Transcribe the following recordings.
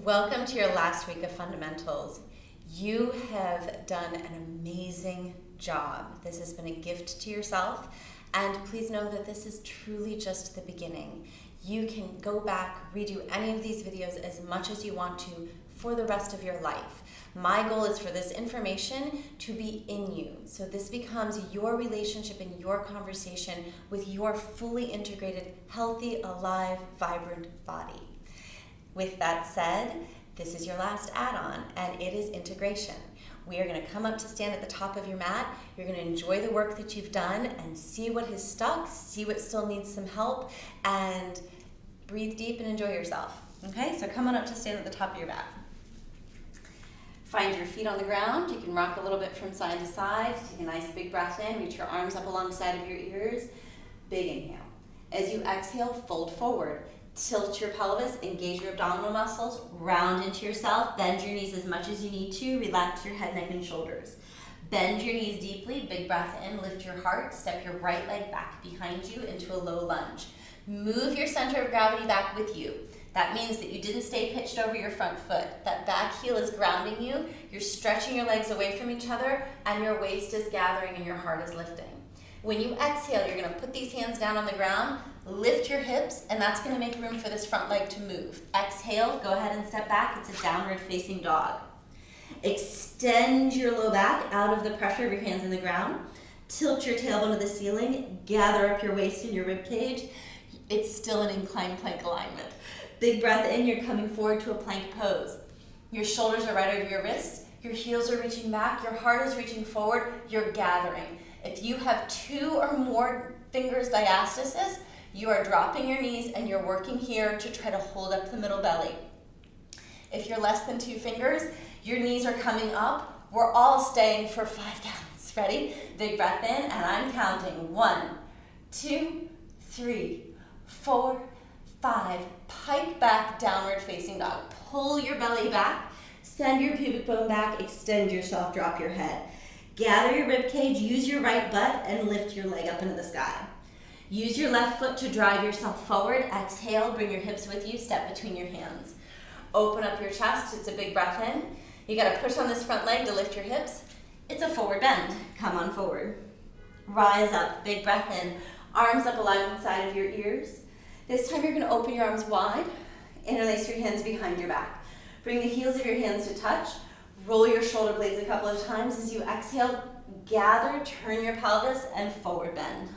Welcome to your last week of fundamentals. You have done an amazing job. This has been a gift to yourself, and please know that this is truly just the beginning. You can go back, redo any of these videos as much as you want to for the rest of your life. My goal is for this information to be in you, so this becomes your relationship and your conversation with your fully integrated, healthy, alive, vibrant body. With that said, this is your last add-on, and it is integration. We are going to come up to stand at the top of your mat. You're going to enjoy the work that you've done and see what has stuck, see what still needs some help, and breathe deep and enjoy yourself. Okay, so come on up to stand at the top of your mat. Find your feet on the ground. You can rock a little bit from side to side. Take a nice big breath in. Reach your arms up alongside of your ears. Big inhale. As you exhale, fold forward. Tilt your pelvis, engage your abdominal muscles, round into yourself, bend your knees as much as you need to, relax your head, neck, and shoulders. Bend your knees deeply, big breath in, lift your heart, step your right leg back behind you into a low lunge. Move your center of gravity back with you. That means that you didn't stay pitched over your front foot. That back heel is grounding you, you're stretching your legs away from each other, and your waist is gathering and your heart is lifting. When you exhale, you're gonna put these hands down on the ground, lift your hips, and that's gonna make room for this front leg to move. Exhale, go ahead and step back. It's a downward facing dog. Extend your low back out of the pressure of your hands in the ground. Tilt your tailbone to the ceiling. Gather up your waist and your rib cage. It's still an inclined plank alignment. Big breath in, you're coming forward to a plank pose. Your shoulders are right over your wrists. Your heels are reaching back. Your heart is reaching forward. You're gathering. If you have 2 or more fingers diastasis, you are dropping your knees and you're working here to try to hold up the middle belly. If you're less than 2 fingers, your knees are coming up. We're all staying for 5 counts. Ready? Big breath in, and I'm counting. 1, 2, 3, 4, 5. Pike back, downward facing dog. Pull your belly back, send your pubic bone back, extend yourself, drop your head. Gather your rib cage, use your right butt, and lift your leg up into the sky. Use your left foot to drive yourself forward. Exhale, bring your hips with you, step between your hands. Open up your chest, it's a big breath in. You gotta push on this front leg to lift your hips. It's a forward bend, come on forward. Rise up, big breath in. Arms up alongside of your ears. This time you're gonna open your arms wide, interlace your hands behind your back. Bring the heels of your hands to touch. Roll your shoulder blades a couple of times. As you exhale, gather, turn your pelvis, and forward bend.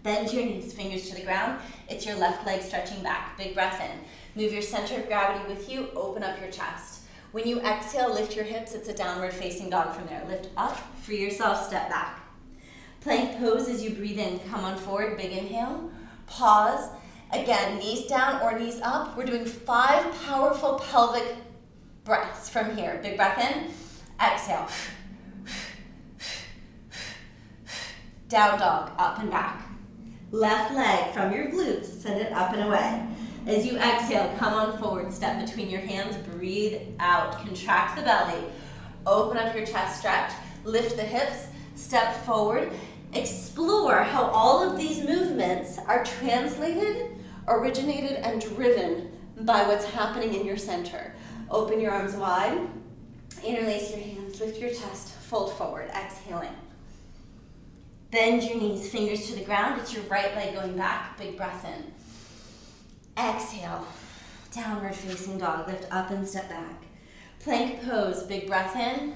Bend your knees, fingers to the ground. It's your left leg stretching back. Big breath in. Move your center of gravity with you. Open up your chest. When you exhale, lift your hips. It's a downward facing dog from there. Lift up, free yourself, step back. Plank pose as you breathe in. Come on forward, big inhale. Pause. Again, knees down or knees up. We're doing 5 powerful pelvic breaths from here. Big breath in. Exhale. Down dog, up and back. Left leg from your glutes, send it up and away. As you exhale, come on forward, step between your hands, breathe out, contract the belly, open up your chest, stretch, lift the hips, step forward. Explore how all of these movements are translated, originated, and driven by what's happening in your center. Open your arms wide, interlace your hands, lift your chest, fold forward, exhaling. Bend your knees, fingers to the ground. It's your right leg going back. Big breath in. Exhale. Downward facing dog. Lift up and step back. Plank pose. Big breath in.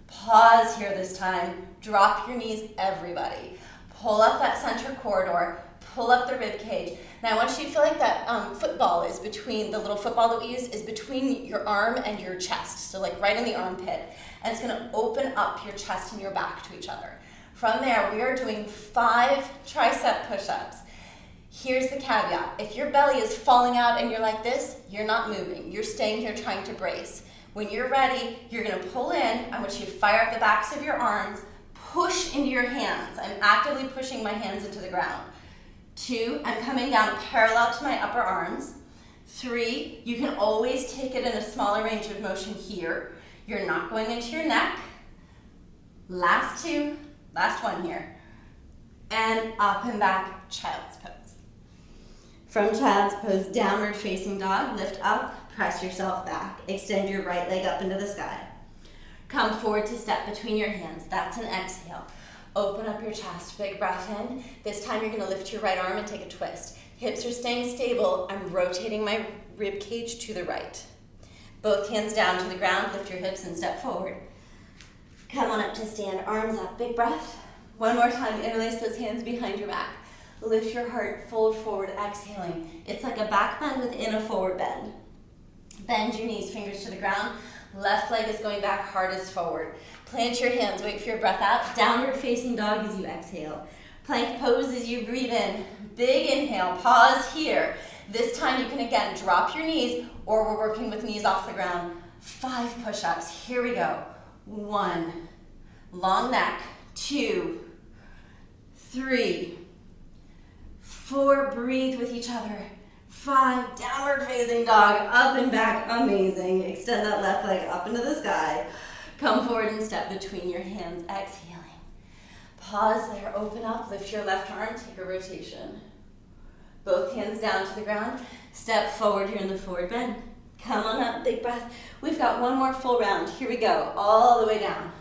Pause here this time. Drop your knees, everybody. Pull up that center corridor. Pull up the rib cage. Now I want you to feel like that football is between, the little football that we use is between your arm and your chest. So like right in the armpit. And it's gonna open up your chest and your back to each other. From there, we are doing 5 tricep push-ups. Here's the caveat. If your belly is falling out and you're like this, you're not moving. You're staying here trying to brace. When you're ready, you're gonna pull in. I want you to fire up the backs of your arms, push into your hands. I'm actively pushing my hands into the ground. 2, I'm coming down parallel to my upper arms. 3, you can always take it in a smaller range of motion here. You're not going into your neck. Last 2. Last one here. And up and back, child's pose. From child's pose, downward facing dog, lift up, press yourself back. Extend your right leg up into the sky. Come forward to step between your hands. That's an exhale. Open up your chest, big breath in. This time you're gonna lift your right arm and take a twist. Hips are staying stable. I'm rotating my rib cage to the right. Both hands down to the ground, lift your hips and step forward. Come on up to stand, arms up, big breath. One more time, interlace those hands behind your back. Lift your heart, fold forward, exhaling. It's like a back bend within a forward bend. Bend your knees, fingers to the ground. Left leg is going back, heart is forward. Plant your hands, wait for your breath out. Downward facing dog as you exhale. Plank pose as you breathe in. Big inhale, pause here. This time you can again drop your knees, or we're working with knees off the ground. 5 push-ups, here we go. 1, long neck, 2, 3, 4, breathe with each other. 5, downward facing dog, up and back, amazing. Extend that left leg up into the sky. Come forward and step between your hands, exhaling. Pause there, open up, lift your left arm, take a rotation. Both hands down to the ground, step forward here in the forward bend. Come on up, big breath. We've got one more full round, here we go, all the way down.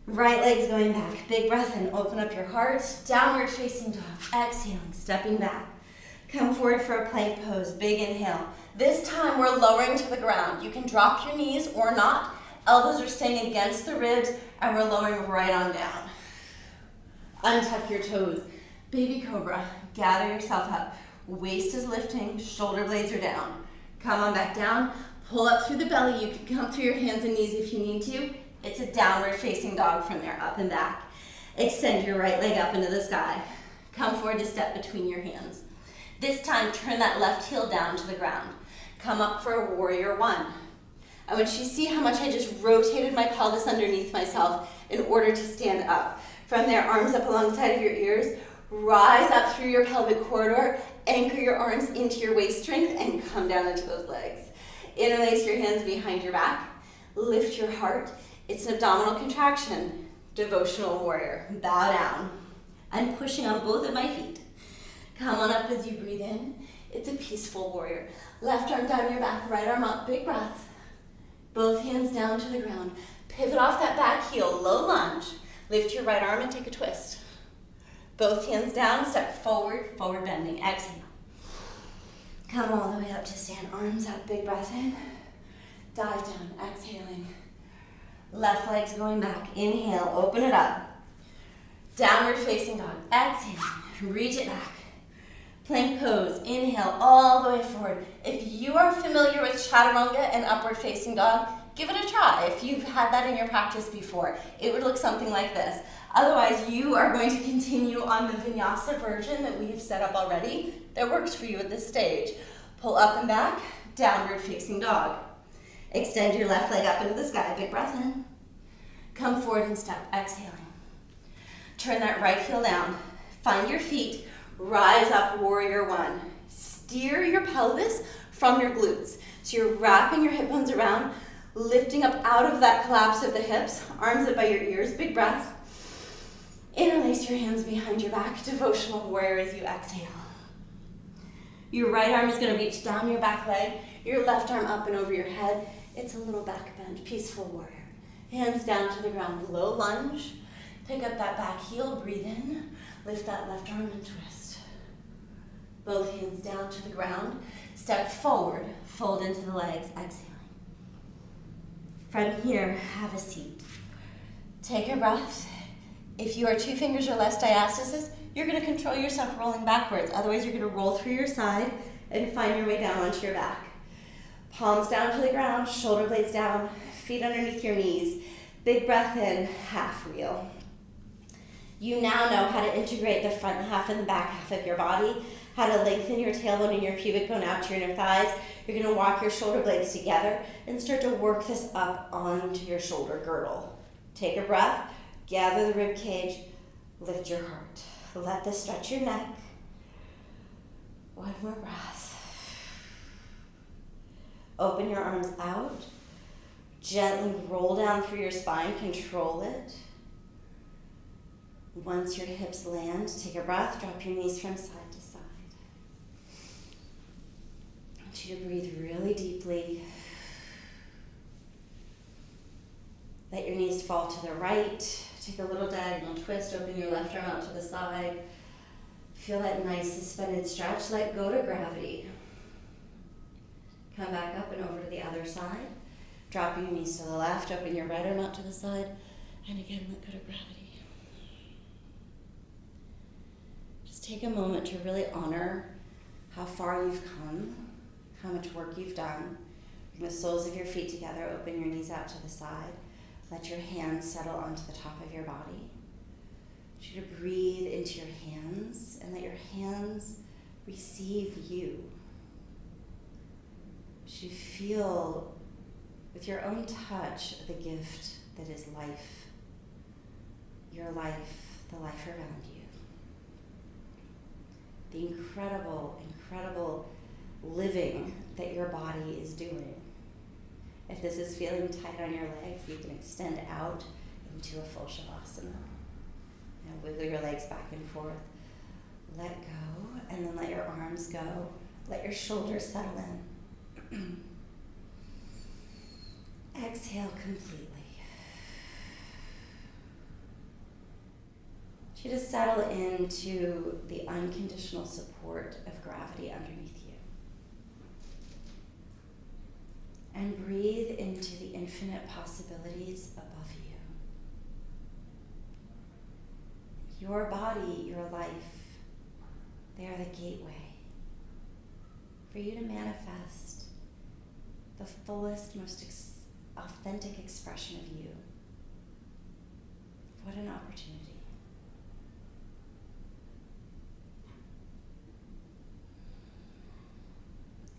Right leg's going back, big breath in, open up your heart, downward facing dog, exhaling, stepping back. Come forward for a plank pose, big inhale. This time we're lowering to the ground. You can drop your knees or not. Elbows are staying against the ribs and we're lowering right on down. Untuck your toes. Baby cobra, gather yourself up. Waist is lifting, shoulder blades are down. Come on back down, pull up through the belly. You can come through your hands and knees if you need to. It's a downward facing dog from there, up and back. Extend your right leg up into the sky. Come forward to step between your hands. This time, turn that left heel down to the ground. Come up for a warrior 1. I want you to see how much I just rotated my pelvis underneath myself in order to stand up. From there, arms up alongside of your ears. Rise up through your pelvic corridor. Anchor your arms into your waist strength and come down into those legs. Interlace your hands behind your back. Lift your heart. It's an abdominal contraction. Devotional warrior. Bow down. I'm pushing on both of my feet. Come on up as you breathe in. It's a peaceful warrior. Left arm down your back, right arm up, big breath. Both hands down to the ground. Pivot off that back heel, low lunge. Lift your right arm and take a twist. Both hands down, step forward, forward bending, exhale. Come all the way up to stand, arms up, big breath in. Dive down, exhaling. Left leg's going back, inhale, open it up. Downward facing dog, exhale, reach it back. Plank pose, inhale all the way forward. If you are familiar with chaturanga and upward facing dog, give it a try. If you've had that in your practice before, it would look something like this. Otherwise, you are going to continue on the vinyasa version that we have set up already that works for you at this stage. Pull up and back, downward facing dog. Extend your left leg up into the sky, big breath in. Come forward and step, exhaling. Turn that right heel down. Find your feet. Rise up, warrior 1. Steer your pelvis from your glutes. So you're wrapping your hip bones around, lifting up out of that collapse of the hips, arms up by your ears, big breath. Interlace your hands behind your back, devotional warrior as you exhale. Your right arm is going to reach down your back leg, your left arm up and over your head. It's a little back bend, peaceful warrior. Hands down to the ground, low lunge. Pick up that back heel, breathe in, lift that left arm and twist. Both hands down to the ground. Step forward, fold into the legs, exhaling. From here, have a seat. Take a breath. If you are 2 fingers or less diastasis, you're going to control yourself rolling backwards. Otherwise, you're going to roll through your side and find your way down onto your back. Palms down to the ground, shoulder blades down, feet underneath your knees. Big breath in, half wheel. You now know how to integrate the front half and the back half of your body, how to lengthen your tailbone and your pubic bone out to your inner thighs. You're going to walk your shoulder blades together and start to work this up onto your shoulder girdle. Take a breath, gather the rib cage, lift your heart. Let this stretch your neck. One more breath. Open your arms out. Gently roll down through your spine, control it. Once your hips land, take a breath, drop your knees from side to side. you to breathe really deeply. Let your knees fall to the right. Take a little diagonal twist. Open your left arm out to the side. Feel that nice suspended stretch. Let go to gravity. Come back up and over to the other side. Drop your knees to the left. Open your right arm out to the side. And again, let go to gravity. Just take a moment to really honor how far you've come, how much work you've done. Bring the soles of your feet together. Open your knees out to the side. Let your hands settle onto the top of your body. I want you to breathe into your hands and let your hands receive you. You feel with your own touch the gift that is life, your life, the life around you. The incredible, incredible living that your body is doing. If this is feeling tight on your legs, you can extend out into a full Shavasana. Now wiggle your legs back and forth. Let go, and then let your arms go. Let your shoulders settle in. Exhale completely. I want you to settle into the unconditional support of gravity underneath you. And breathe into the infinite possibilities above you. Your body, your life, they are the gateway for you to manifest the fullest, most authentic expression of you. What an opportunity.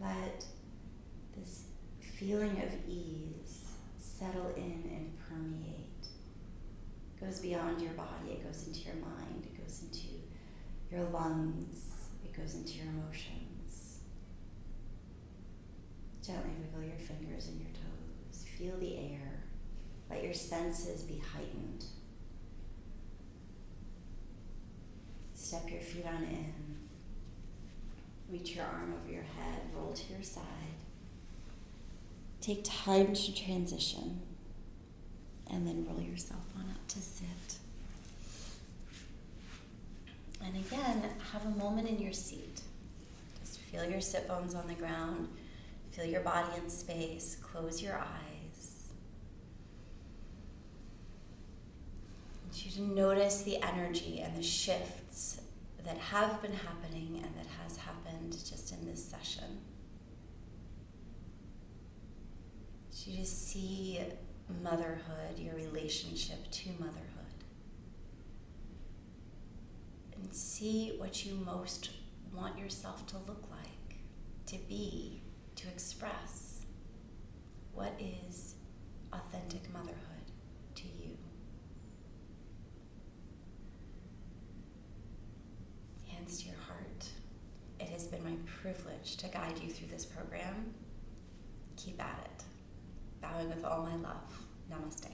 Let this feeling of ease settle in and permeate. It goes beyond your body, it goes into your mind, it goes into your lungs, it goes into your emotions. Gently wiggle your fingers and your toes. Feel the air. Let your senses be heightened. Step your feet on in. Reach your arm over your head. Roll to your side. Take time to transition. And then roll yourself on up to sit. And again, have a moment in your seat. Just feel your sit bones on the ground. Feel your body in space. Close your eyes. I want you to notice the energy and the shifts that have been happening and that has happened just in this session. I want you to see motherhood, your relationship to motherhood. And see what you most want yourself to look like, to be, to express. What is authentic motherhood to you? Hands to your heart. It has been my privilege to guide you through this program. Keep at it. Bowing with all my love. Namaste.